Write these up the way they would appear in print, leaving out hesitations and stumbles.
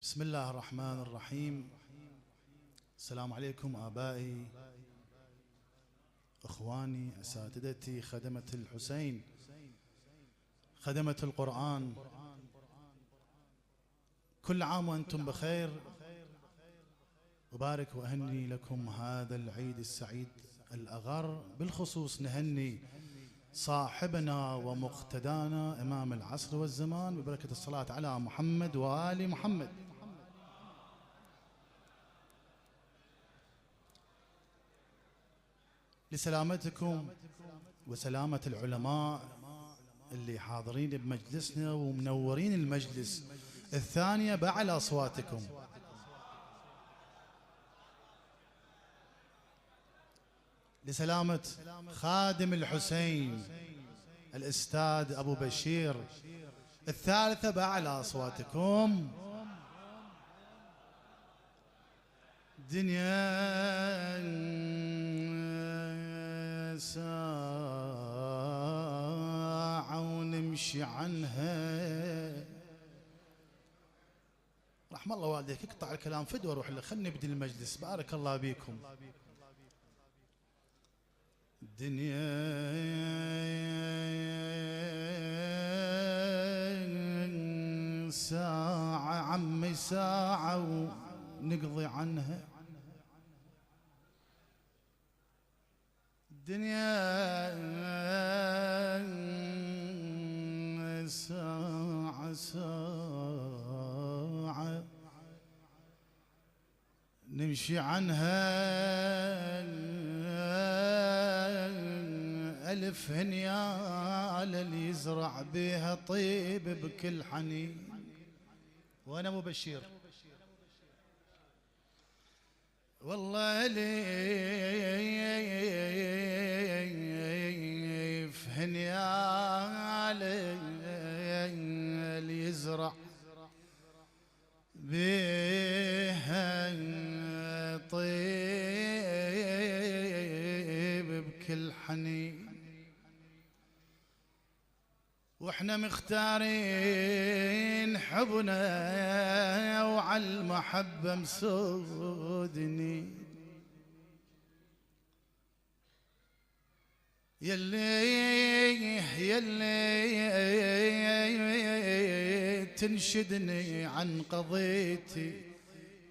بسم الله الرحمن الرحيم. السلام عليكم آبائي، إخواني، أساتذتي، خدمة الحسين، خدمة القرآن، كل عام وأنتم بخير. أبارك وأهني لكم هذا العيد السعيد الأغر. بالخصوص نهني صاحبنا ومقتدانا إمام العصر والزمان ببركة الصلاة على محمد وآل محمد. لسلامتكم وسلامة العلماء اللي حاضرين بمجلسنا ومنورين المجلس الثانية بأعلى أصواتكم. لسلامة خادم الحسين الأستاذ أبو بشير الثالثة بأعلى أصواتكم. دنيا ساعة ونمشي عنها. رحم الله والديك، اقطع الكلام فدوى روح له، خلني نبدي المجلس. بارك الله بيكم. الدنيا ساعة عمي ساعة ونقضي عنها. الدنيا ساعة ساعة نمشي عنها. ألف هنيال اللي يزرع بها طيب بكل حنين. وأنا أبو بشير والله لي في هنيال اللي يزرع بها طيب بكل حنين. واحنا مختارين حبنا وعلى المحبة مسودني. يلي تنشدني عن قضيتي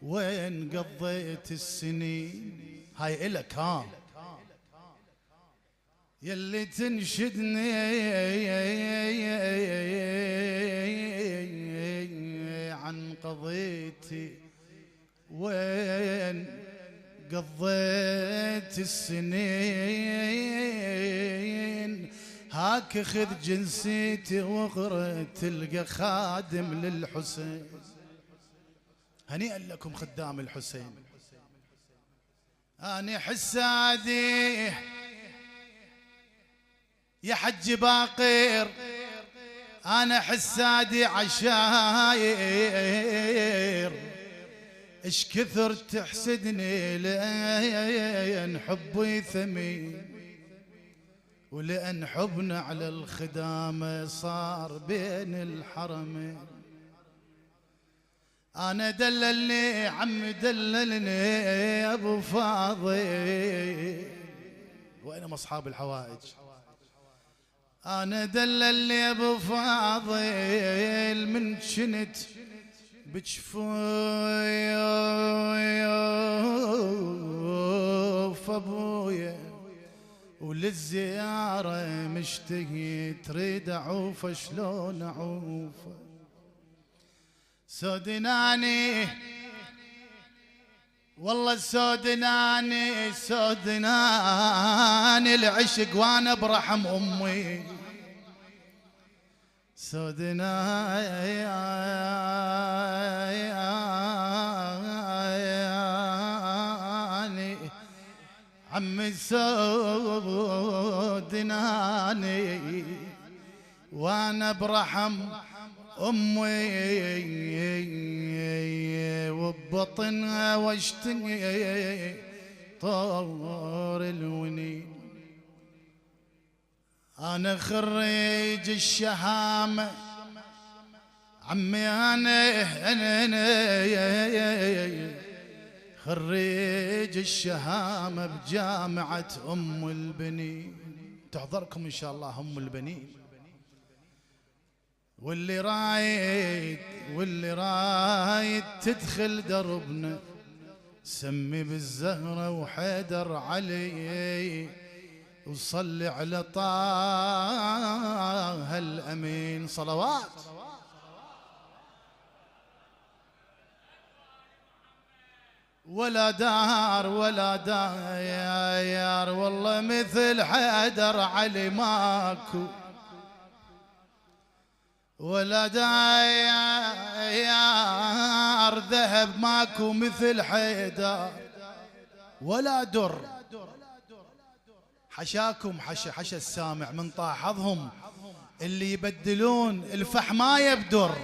وين قضيت السنين. هاي إلك ها. يلي تنشدني عن قضيتي وين قضيت السنين. هاك خذ جنسيتي واغرى تلقى خادم للحسين. هنيئا لكم خدام الحسين. أنا حسادي يا حج باقر، أنا حسادي عشاير. إش كثر تحسدني لأن حبي ثمين ولأن حبنا على الخدامة صار بين الحرمين. أنا دللني عم دللني يا أبو فاضل. وأنا أصحاب الحوائج. أنا دللني أبو فاضل من شنت بجفوف أبويا وللزيارة مشتهي تريد أعوفه. شلون أعوفه؟ سودناني والله سودناني سودناني العشق وانا برحم امي. سودناني عمي سودناني وانا برحم امي. وببطنها واشتهي طور الونين. انا خريج الشهامه عمي أنا خريج الشهامة بجامعة أم البنين، تحضركم إن شاء الله أم البنين. واللي رايد تدخل دربنا سمي بالزهرة وحيدر علي، وصلي على طه الأمين صلوات. ولا دار والله مثل حيدر علي ماكو، ولا داير ذهب ماكو مثل حيدر، ولا در. حشاكم حشا السامع من طاحظهم اللي يبدلون الفحماية بدر.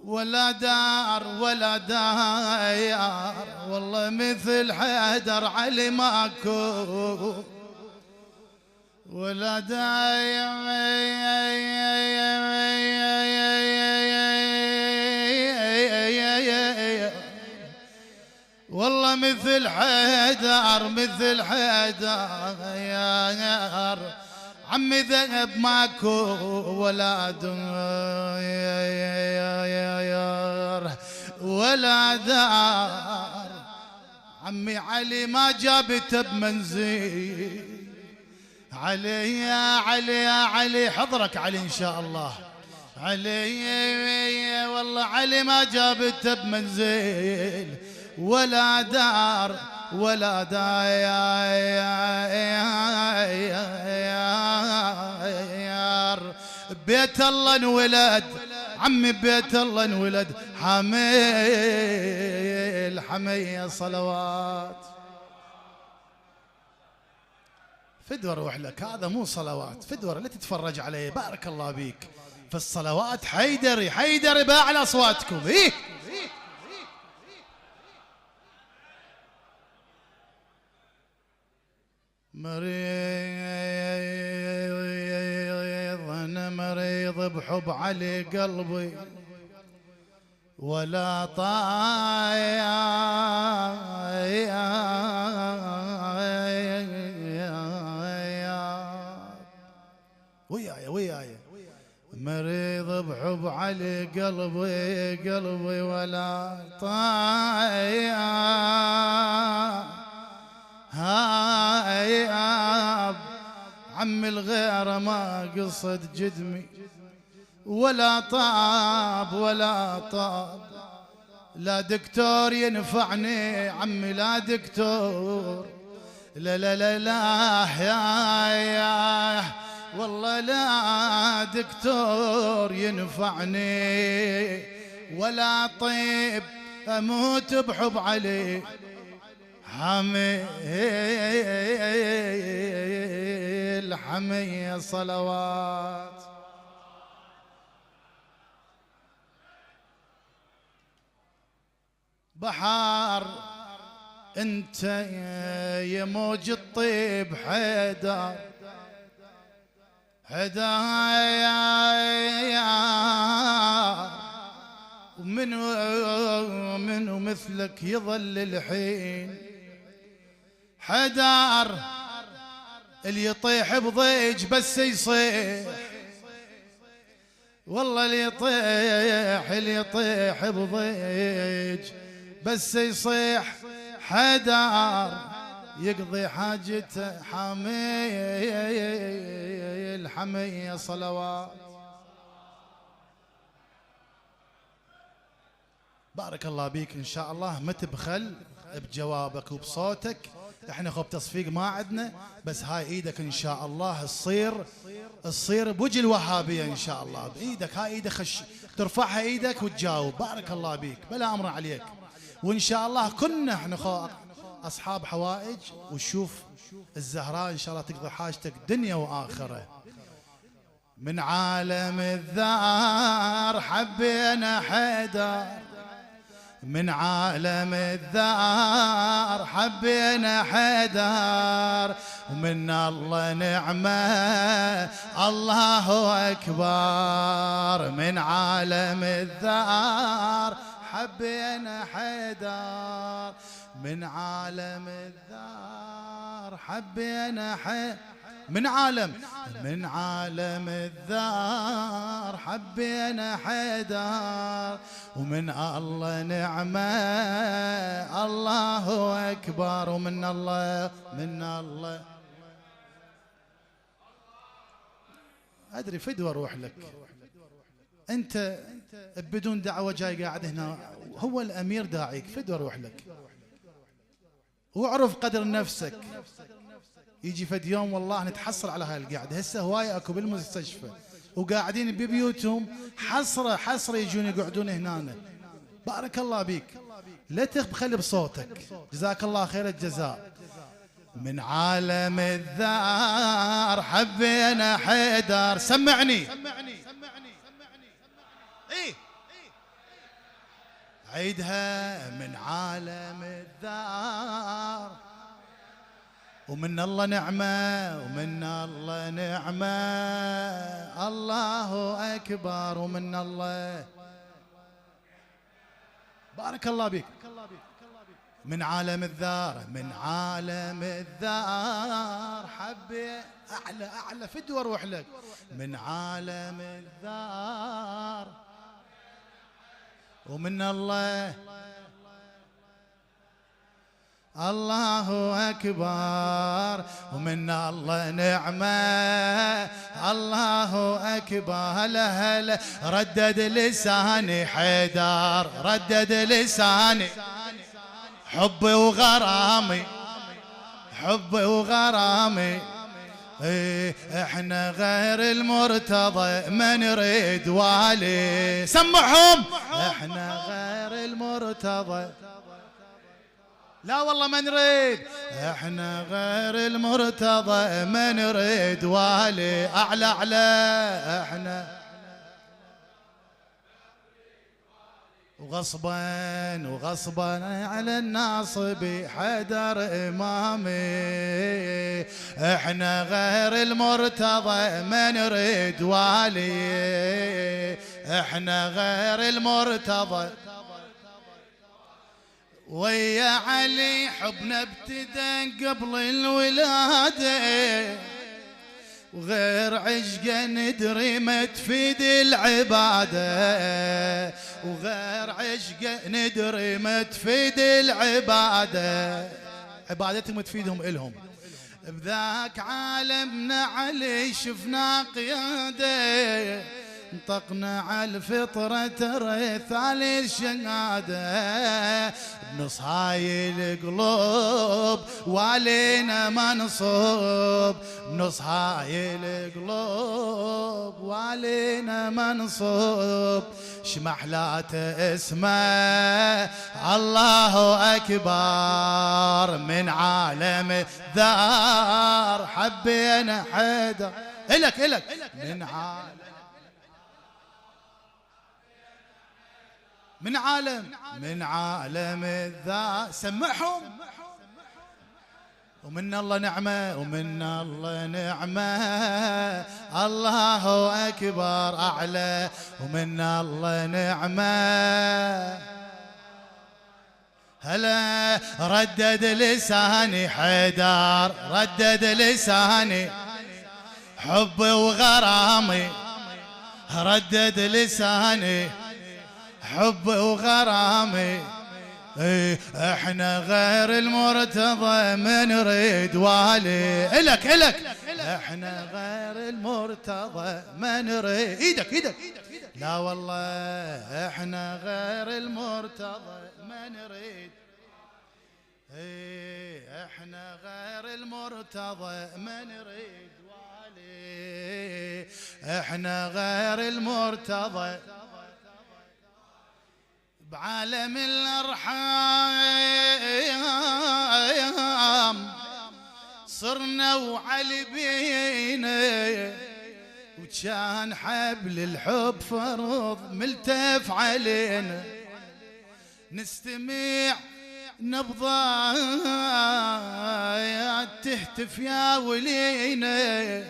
ولا دار والله مثل حيدر علي ماكو، ولا داير والله مثل حيدر عمي ذهب ماكو، ولا دار عمي علي ما جابته بمنزل. علي يا علي حضرك علي إن شاء الله. علي والله علي ما جابته بمنزل، ولا دار بيت الله انولد عمي، بيت الله انولد حمي صلوات. فدوى اروح لك، هذا مو صلوات، فدوى لا تتفرج علي. بارك الله بيك في الصلوات. حيدري باعلى اصواتكم. مريض أنا مريض بحب علي قلبي، ولا طاير وياي مريض بحب علي قلبي ولا طاير هاياب. عمي الغير ما قصد جدمي، ولا طاب لا دكتور ينفعني عمي، لا دكتور، لا يا والله لا دكتور ينفعني، ولا طيب اموت بحب علي حمي صلوات. بحار انت يا موج الطيب حيدر ومن مثلك يظل الحين حدار. اللي يطيح بضيج بس يصيح، والله اللي يطيح بضيج بس يصيح حدار، يقضي حاجته حمي صلوات. بارك الله بيك ان شاء الله، ما تبخل بجوابك وبصوتك. احنا خب تصفيق ما عندنا، بس هاي ايدك ان شاء الله تصير بوجه الوهابيه ان شاء الله. بايدك هاي ايدك ترفعها ايدك وتجاوب. بارك الله بيك، بلا امر عليك. وان شاء الله كنا احنا اصحاب حوائج، وشوف الزهراء ان شاء الله تقضي حاجتك دنيا واخره. من عالم الذار حبينا حيدر، من عالم الذار حبينا حيدر، ومن الله نعمة الله أكبر. من عالم الذار حبينا حيدر، من عالم الذار حبينا حيدر، من عالم الذار حبينا حيدر، ومن الله نعمة الله أكبر. ومن الله أدري فدوى أروح لك أنت بدون دعوة جاي قاعد هنا، هو الأمير داعيك، فدوى أروح لك واعرف قدر نفسك. يجي فد يوم والله نتحصل على هاي القعدة. هسه هواي اكو بالمستشفى وقاعدين ببيوتهم حصرة يجون يقعدون هنا. بارك الله بيك، لا تخلي بصوتك، جزاك الله خير الجزاء. من عالم الذار حبينا حيدر، سمعني ايه عيدها. من عالم الذار ومن الله نعمة، ومن الله نعمة الله أكبر. ومن الله بارك الله بك. من عالم الذار، من عالم الذار حبي أعلى فدوى أروح لك. من عالم الذار ومن الله الله أكبر، ومن الله نعمة الله أكبر. هلا هلا ردد لساني حيدر، ردد لساني حبي وغرامي، حبي وغرامي. احنا غير المرتضى ما نريد والي، سمعهم. احنا غير المرتضى لا والله ما نريد، احنا غير المرتضى ما نريد والي. اعلى اعلى احنا وغصبا على الناصب حيدر امامي. احنا غير المرتضى ما نريد والي، احنا غير المرتضى. ويا علي حبنا ابتدى قبل الولادة، وغير عشقه ندري ما تفيد العبادة، وغير عشقه ندري ما تفيد العبادة. عبادتهم تفيدهم إلهم. بذاك عالمنا علي شفنا قيادة، انطقنا على الفطرة ترى ثالث شهادة. بنص هاي القلوب والينا منصوب، بنص هاي القلوب والينا منصوب. شمحلاته اسمه الله أكبر. من عالم ذار حبينا حيدر، إلك من عالم، من عالم الذات، سمعهم. ومن الله نعمة، ومن الله نعمة الله أكبر أعلى. ومن الله نعمة هلا ردد لساني حيدر، ردد لساني حبي وغرامي، ردد لساني حب وغرامي. احنا غير المرتضى ما نريد والي. الك احنا غير المرتضى ما نريد. ايدك لا والله احنا غير المرتضى ما نريد. احنا غير المرتضى ما نريد والي، احنا غير المرتضى. بعالم الأرحام صرنا وعلي بينا، وكان حبل الحب فرض ملتف علينا. نستمع نبضات تهتف يا ولينا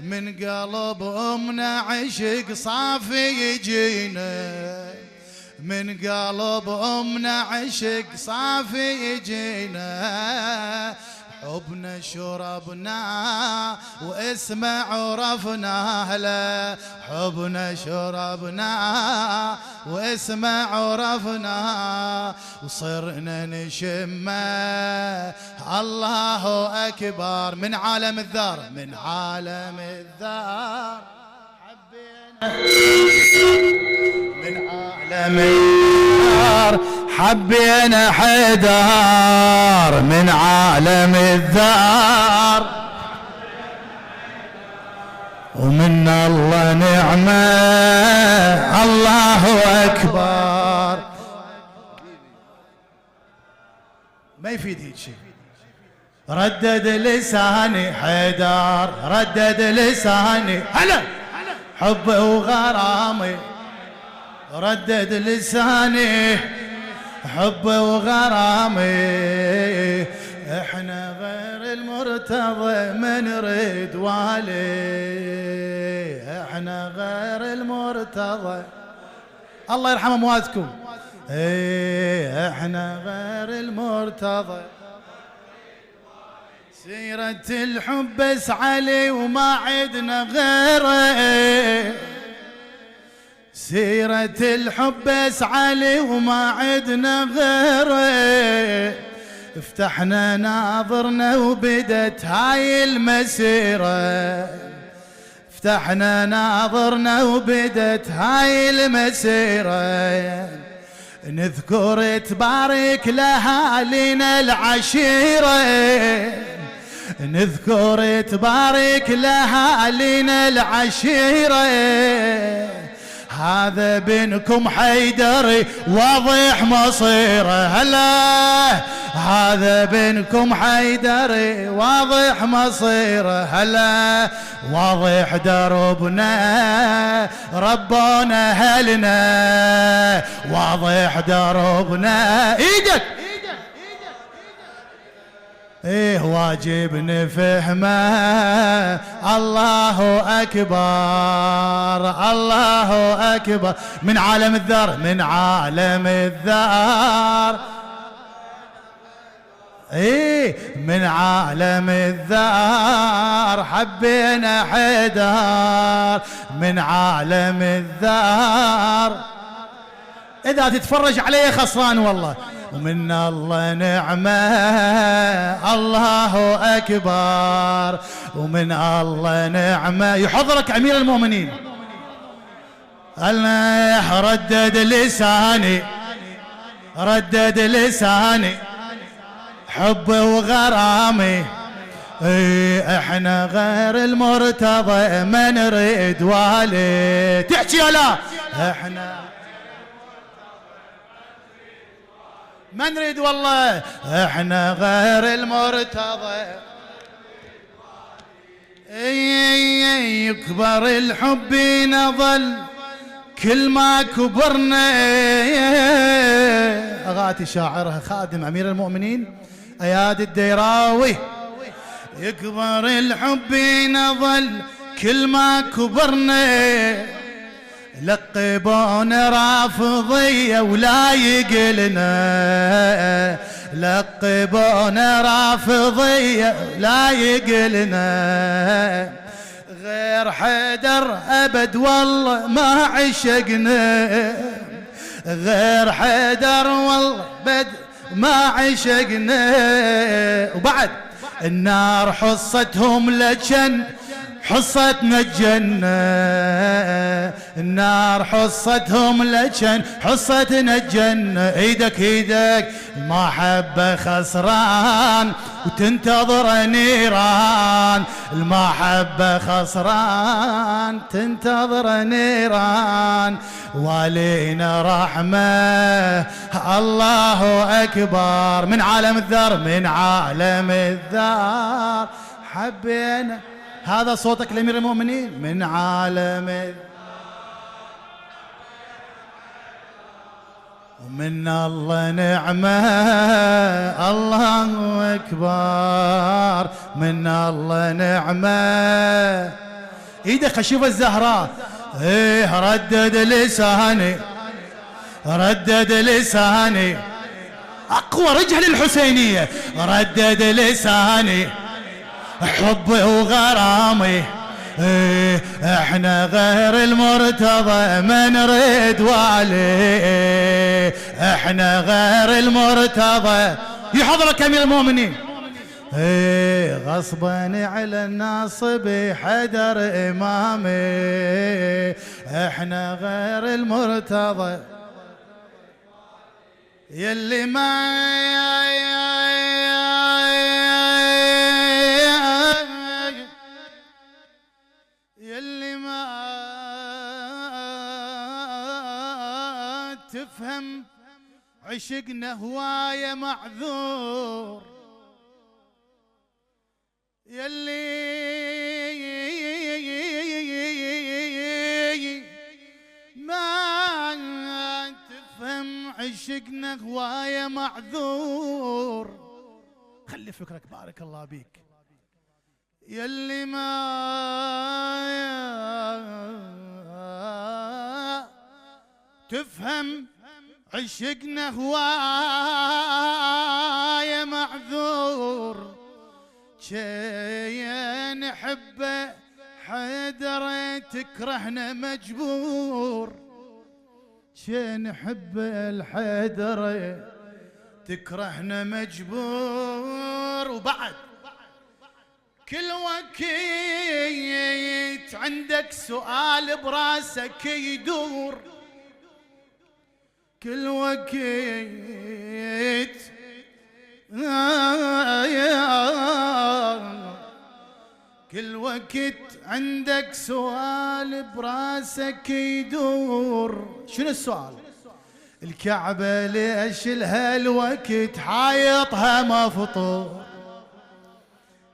من قلب أمنا عشق صافي يجينا من قلب أمنا عشق صافي يجينا حبنا شربنا واسمع عرفنا هلا حبنا شربنا واسمع عرفنا وصرنا نشمه الله أكبر من عالم الذار من عالم الذار حبينا من عالم الذار حبينا حيدر من عالم الذار ومن الله نعمة الله أكبر. ما يفيد هيك شيء. ردد لساني حيدر ردد لساني هلا حب وغرامي ردد لساني حب وغرامي احنا غير المرتضى ما نريد والي احنا غير المرتضى الله يرحم امواتكم ايه احنا غير المرتضى سيرة الحب بس علي وما عدنا غيره سيرة الحب بس علي وما عدنا غيره فتحنا ناظرنا وبدت هاي المسيرة فتحنا ناظرنا وبدت هاي المسيرة نذكر تبارك لأهالينا العشيرة نذكر تبارك لأهالينا العشيرة هذا بينكم حيدري واضح مصيره هلا هذا بينكم حيدري واضح مصيره هلا واضح دربنا ربنا هلنا واضح دربنا ايدك ايه واجب نفهمه الله اكبر الله اكبر من عالم الذار من عالم الذار ايه من عالم الذار حبينا حيدر من عالم الذار اذا تتفرج عليه خسران والله ومن الله نعمة الله أكبر ومن الله نعمة يحضرك أمير المؤمنين الله ردد لساني ردد لساني حب وغرامي ايه احنا غير المرتضى ما نريد والي تحكي يا لا احنا ما نريد والله احنا غير المرتضى يكبر الحب نظل كل ما كبرنا اغاتي شاعرها خادم امير المؤمنين اياد الديراوي يكبر الحب نظل كل ما كبرنا لقبونا رافضية ولا يقلنا لقبونا رافضية ولا يقلنا غير حيدر أبد والله ما عشقنا غير حيدر والله أبد ما عشقنا وبعد النار حصتهم لجن حصتنا الجنة النار حصتهم لجن حصتنا الجنة ايدك ايدك المحبة خسران وتنتظر نيران المحبة خسران تنتظر نيران والينا رحمة الله أكبر من عالم الذار من عالم الذار حبينا هذا صوتك لأمير المؤمنين من عالم ومن الله نعمة الله أكبر، من الله نعمة. ايدك اشوف الزهراء. ايه ردد لساني ردد لساني، اقوى رجل الحسينية. ردد لساني حبي وغرامي، إيه احنا غير المرتضى ما نريد والي، احنا غير المرتضى. يحضرك امير المؤمنين. ايه غصبا على الناصب حدر امامي، احنا غير المرتضى يلي ما يلي ما تفهم عشقنا هواية معذور، يلي ما تفهم عشقنا هواية معذور. خلي فكرك بارك الله بيك. يلي ما تفهم عشقنا هواية معذور، شي نحبه حدر تكرهنا مجبور، شي نحبه الحدر تكرهنا مجبور. وبعد كل وقت عندك سؤال براسك يدور، كل وقت كل وقت عندك سؤال براسك يدور. شنو السؤال؟ الكعبة ليش لهالوقت حايطها مفطور؟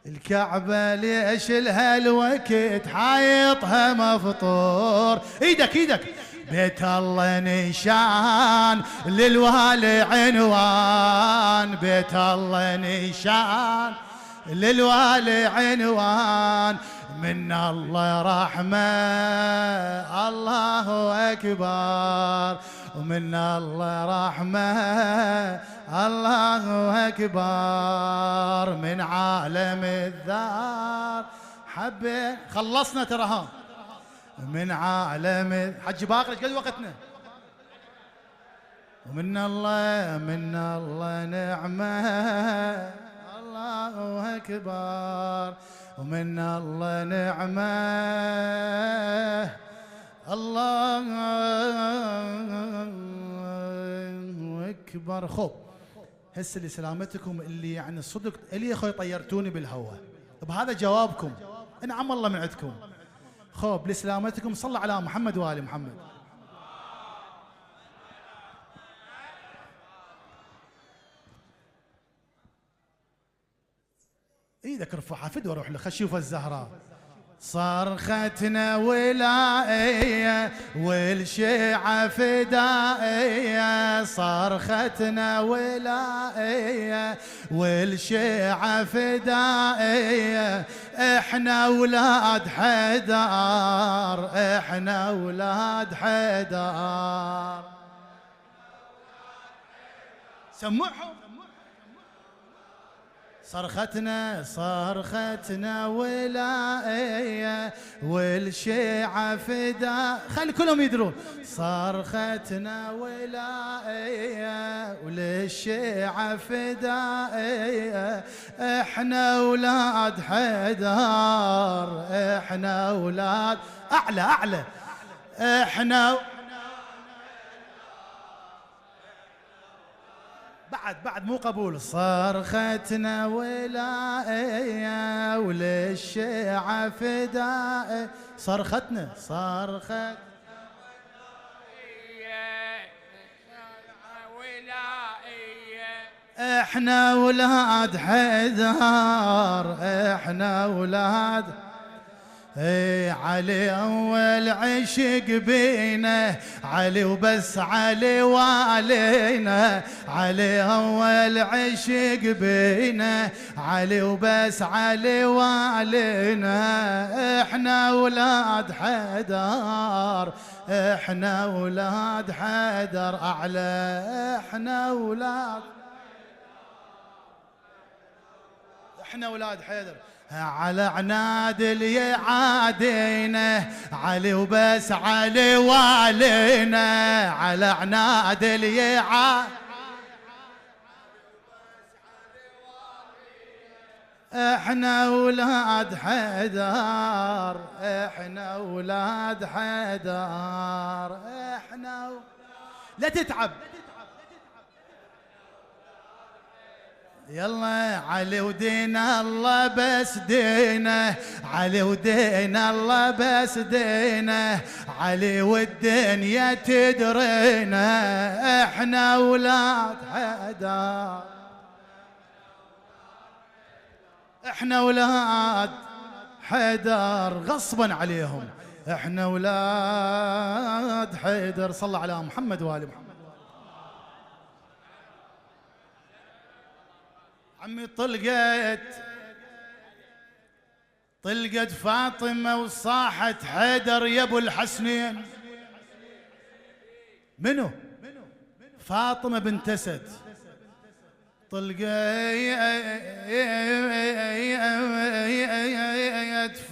الكعبة ليش لهالوقت حايطها مفطور؟ ايدك ايدك. بيت الله نشان للوالي عنوان، بيت الله نشان للوالي عنوان، من الله رحمة الله أكبر، ومن الله رحمة الله أكبر، من عالم الذار حبه. خلصنا ترى من عالم حج باقر. قد وقتنا. ومن الله من الله نعمة الله أكبر، ومن الله نعمة الله أكبر. خب هسه اللي سلامتكم اللي يعني صدق اللي يا اخوي طيرتوني بالهواء بهذا جوابكم، انعم الله من عندكم. خب لسلامتكم صلوا على محمد وآل محمد. ايدك ارفعها فدوى روح له خل شوف الزهراء. صرختنا ولائية والشيعة فدائية، صرختنا ولائية والشيعة فدائية، احنا اولاد حيدر احنا اولاد حيدر. سمعهم. صرختنا ولائية والشيعة فدا. خلي كلهم يدرون. صرختنا ولائية وللشيعة فدائية، احنا اولاد حيدر احنا اولاد. اعلى اعلى. احنا بعد مو قبول. صرختنا ولائية وللشيعة فدائية. صرختنا صرخت احنا ولاد حيدر احنا ولاد علي أول عشق بينا، علي وبس علي وعلينا، علي أول عشق بينا، علي وبس علي وعلينا. احنا أولاد حيدر، احنا أولاد حيدر أعلى، احنا أولاد، احنا أولاد حيدر. على عناد اللي عادينا، علي وبس علي وعلينا، على عناد اللي احنا اولاد حيدر، احنا اولاد حيدر، احنا لا تتعب. يلا علي ودينا الله بس دينا، علي ودينا الله بس دينا، علي والدنيا تدرينا. احنا اولاد حيدر، احنا اولاد حيدر غصبا عليهم، احنا اولاد حيدر. صلى على محمد وآل محمد. عمي طلقت فاطمة وصاحت حيدر يا ابو الحسنين. منو؟ فاطمة بنت اسد. طلقت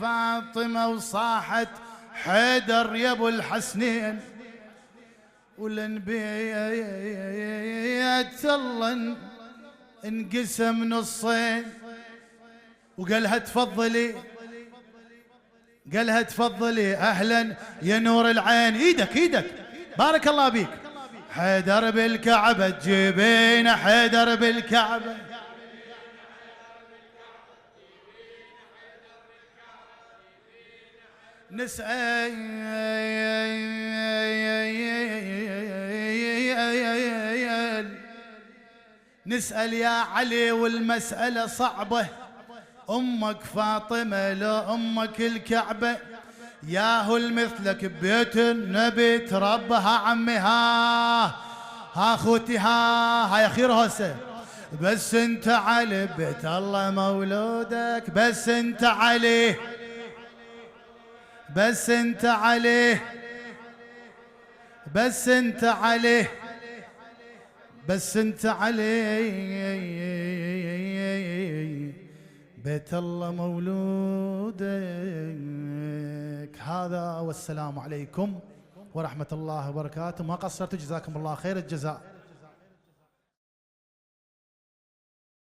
فاطمة وصاحت حيدر يا ابو الحسنين، والنبيت الله انقسم نصين، وقالها تفضلي، قالها تفضلي اهلا يا نور العين. ايدك ايدك بارك الله بيك. حيدر بالكعبة تجيبين، حيدر بالكعبة، نسأل نسأل يا علي والمسألة صعبة. أمك فاطمة لا أمك الكعبة، ياهو المثلك ببيت النبي تربها عمي. ها اخوتي ها يا خير هسه، بس انت علي ببيت الله مولودك، بس انت علي، بس انت علي، بس انت علي، بس انت علي بيت الله مولودك. هذا والسلام عليكم ورحمة الله وبركاته. ما قصرت، جزاكم الله خير الجزاء.